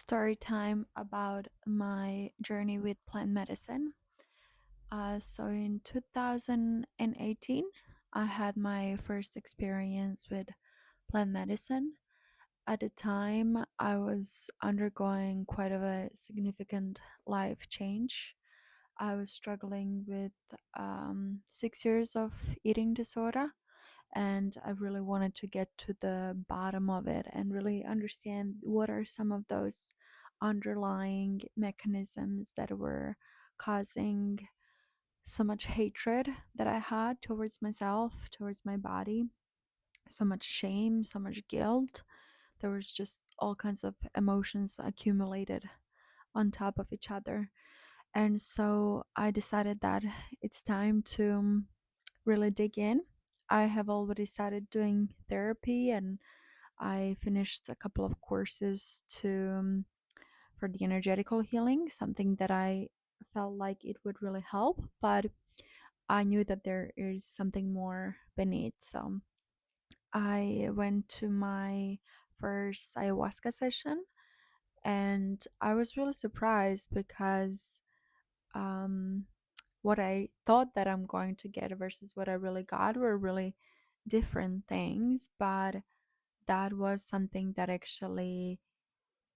story time about my journey with plant medicine. So in 2018, I had my first experience with plant medicine. At the time, I was undergoing quite of a significant life change. I was struggling with 6 years of eating disorder, and I really wanted to get to the bottom of it and really understand what are some of those underlying mechanisms that were causing so much hatred that I had towards myself, towards my body, so much shame, so much guilt. There was just all kinds of emotions accumulated on top of each other. And so I decided that it's time to really dig in. I have already started doing therapy, and I finished a couple of courses to for the energetical healing, something that I felt like it would really help, but I knew that there is something more beneath. So I went to my first ayahuasca session, and I was really surprised because um, what I thought that I'm going to get versus what I really got were really different things. But that was something that actually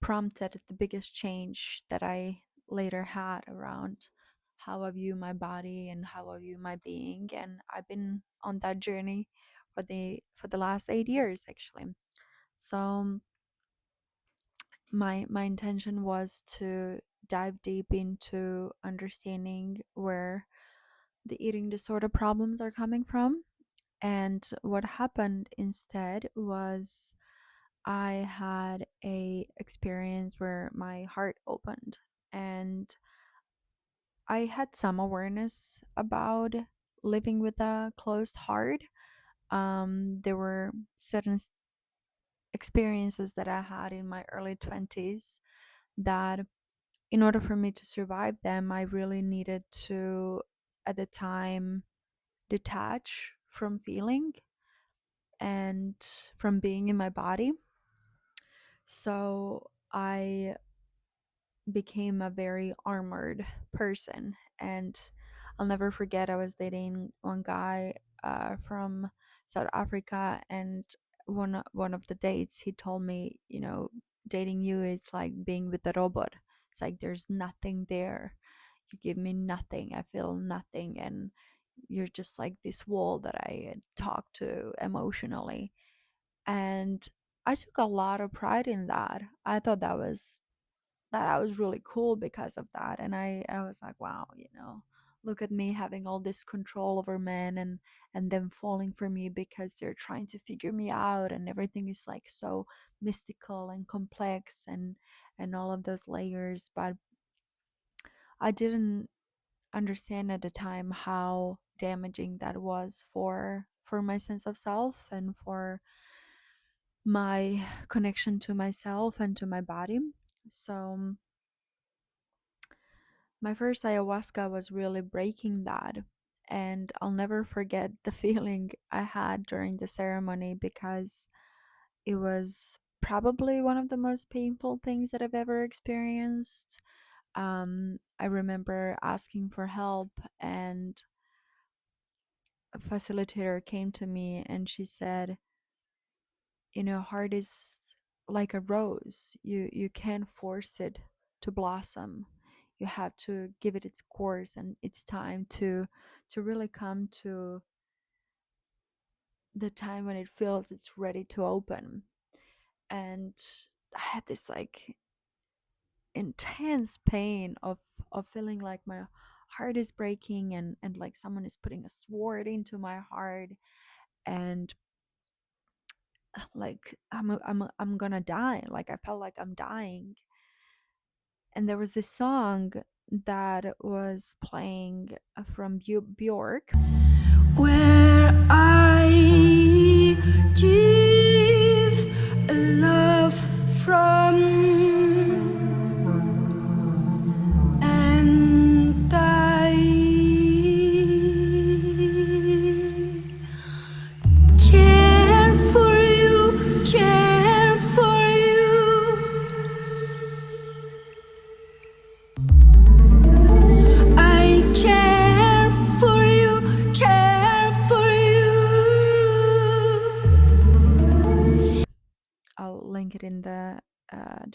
prompted the biggest change that I later had around how I view my body and how I view my being. And I've been on that journey for the last 8 years actually. So my intention was to dive deep into understanding where the eating disorder problems are coming from. And what happened instead was I had a experience where my heart opened, and I had some awareness about living with a closed heart. There were certain experiences that I had in my early 20s that in order for me to survive them, I really needed to, at the time, detach from feeling and from being in my body. So I became a very armored person. And I'll never forget, I was dating one guy from South Africa, and one of the dates he told me, dating you is like being with a robot. It's like there's nothing there. You give me nothing. I feel nothing, and you're just like this wall that I talk to emotionally. And I took a lot of pride in that. I thought that I was really cool because of that. And I was like, wow, look at me having all this control over men, and them falling for me because they're trying to figure me out, and everything is like so mystical and complex, and all of those layers. But I didn't understand at the time how damaging that was for my sense of self and for my connection to myself and to my body. So my first ayahuasca was really breaking that. And I'll never forget the feeling I had during the ceremony, because it was probably one of the most painful things that I've ever experienced. I remember asking for help, and a facilitator came to me and she said, heart is like a rose. You can't force it to blossom. You have to give it its course, and it's time to really come to the time when it feels it's ready to open. And I had this like intense pain of feeling like my heart is breaking, and like someone is putting a sword into my heart, and like I'm gonna die. Like I felt like I'm dying. And there was this song that was playing from Bjork, where I give love from and I care for you,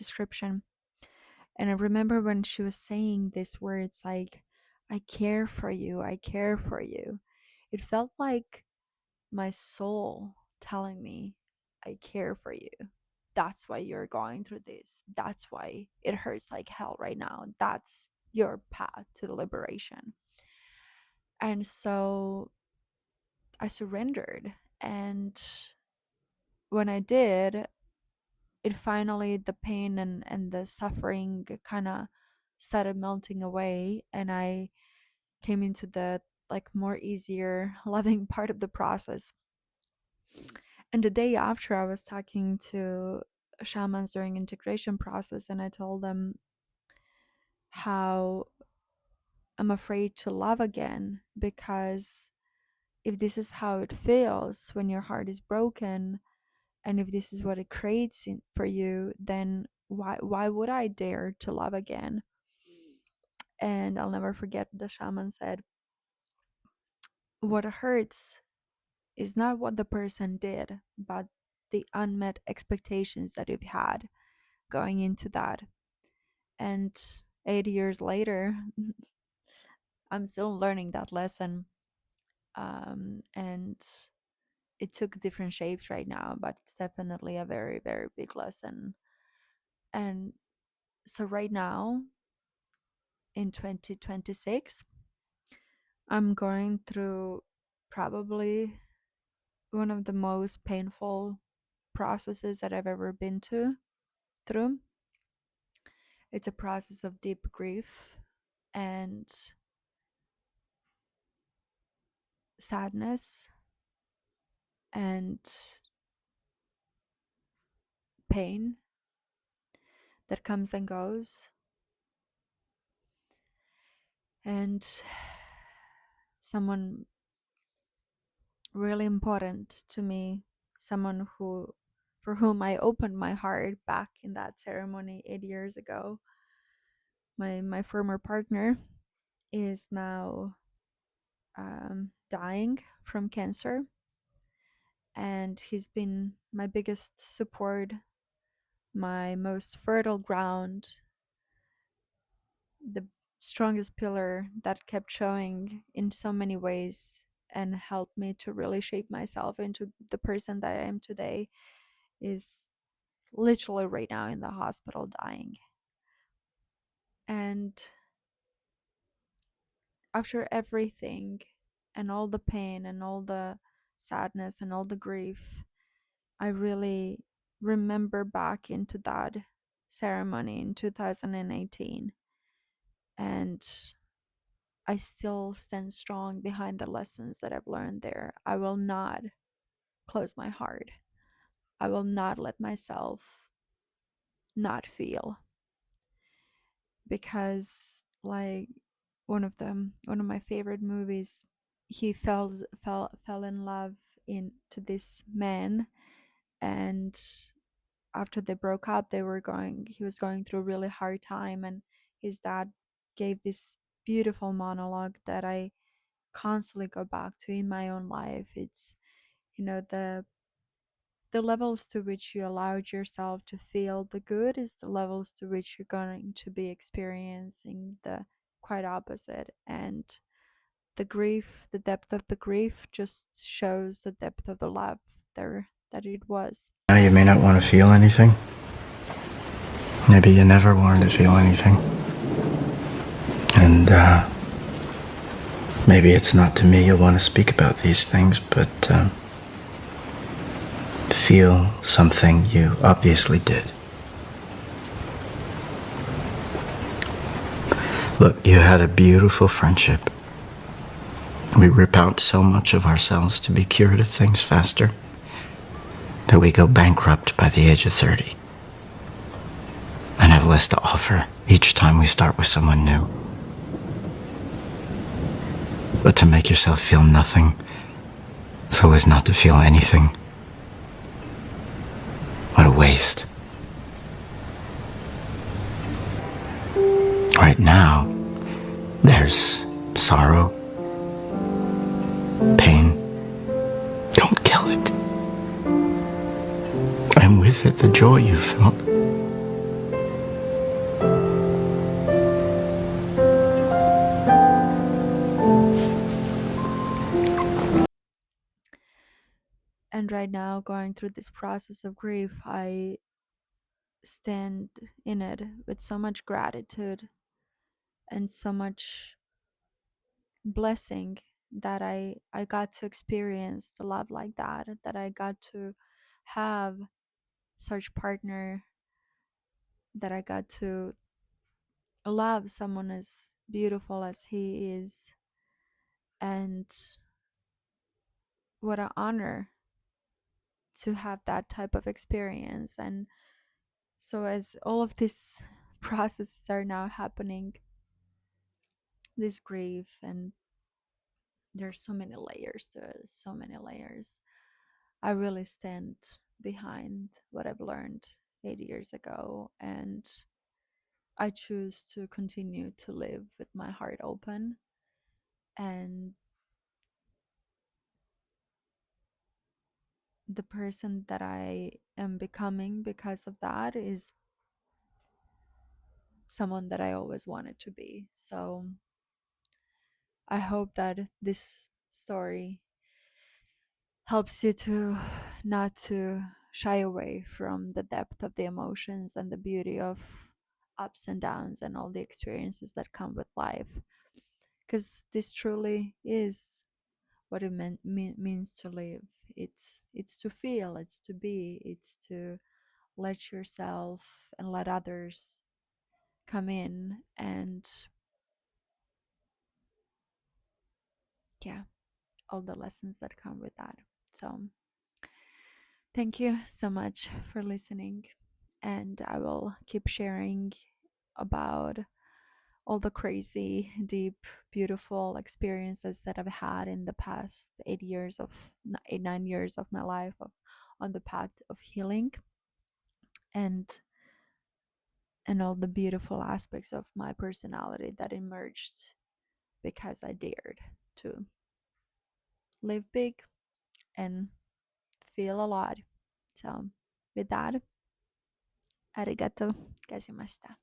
description. And I remember when she was saying these words like, I care for you, I care for you. It felt like my soul telling me, I care for you. That's why you're going through this. That's why it hurts like hell right now. That's your path to the liberation. And so I surrendered. And when I did, it finally, the pain and the suffering kind of started melting away. And I came into the like more easier, loving part of the process. And the day after, I was talking to shamans during integration process, and I told them how I'm afraid to love again, because if this is how it feels when your heart is broken, and if this is what it creates for you, then why would I dare to love again? And I'll never forget the shaman said, what hurts is not what the person did, but the unmet expectations that you've had going into that. And 8 years later, I'm still learning that lesson. And it took different shapes right now, but it's definitely a very, very big lesson. And so, right now in 2026, I'm going through probably one of the most painful processes that I've ever been through. It's a process of deep grief and sadness and pain that comes and goes. And someone really important to me, someone who for whom I opened my heart back in that ceremony 8 years ago. My former partner is now dying from cancer, and he's been my biggest support, my most fertile ground, the strongest pillar that kept showing in so many ways and helped me to really shape myself into the person that I am today, is literally right now in the hospital dying. And after everything and all the pain and all the sadness and all the grief, I really remember back into that ceremony in 2018, and I still stand strong behind the lessons that I've learned there. I will not close my heart. I will not let myself not feel, because like one of my favorite movies, he fell in love into this man, and after they broke up, he was going through a really hard time, and his dad gave this beautiful monologue that I constantly go back to in my own life. It's, the levels to which you allowed yourself to feel the good is the levels to which you're going to be experiencing the quite opposite. And the grief, the depth of the grief just shows the depth of the love there that it was. Now you may not want to feel anything. Maybe you never wanted to feel anything. And maybe it's not to me you'll want to speak about these things, but feel something you obviously did. Look, you had a beautiful friendship. We rip out so much of ourselves to be cured of things faster that we go bankrupt by the age of 30 and have less to offer each time we start with someone new. But to make yourself feel nothing so as not to feel anything, what a waste. Right now, there's sorrow, pain. Don't kill it. And with it, the joy you felt. And right now, going through this process of grief, I stand in it with so much gratitude and so much blessing that I got to experience the love like that, that I got to have such partner, that I got to love someone as beautiful as he is. And what an honor to have that type of experience. And so as all of these processes are now happening, this grief, and there's so many layers to it, so many layers, I really stand behind what I've learned 8 years ago, and I choose to continue to live with my heart open. And the person that I am becoming because of that is someone that I always wanted to be. So I hope that this story helps you to not to shy away from the depth of the emotions and the beauty of ups and downs and all the experiences that come with life, because this truly is what it means to live. It's to feel, it's to be, it's to let yourself and let others come in, and yeah, all the lessons that come with that. So thank you so much for listening, and I will keep sharing about all the crazy, deep, beautiful experiences that I've had in the past 8 years of 8, 9 years of my life on the path of healing, and all the beautiful aspects of my personality that emerged because I dared to live big and feel a lot. So with that, arigato gozaimashita.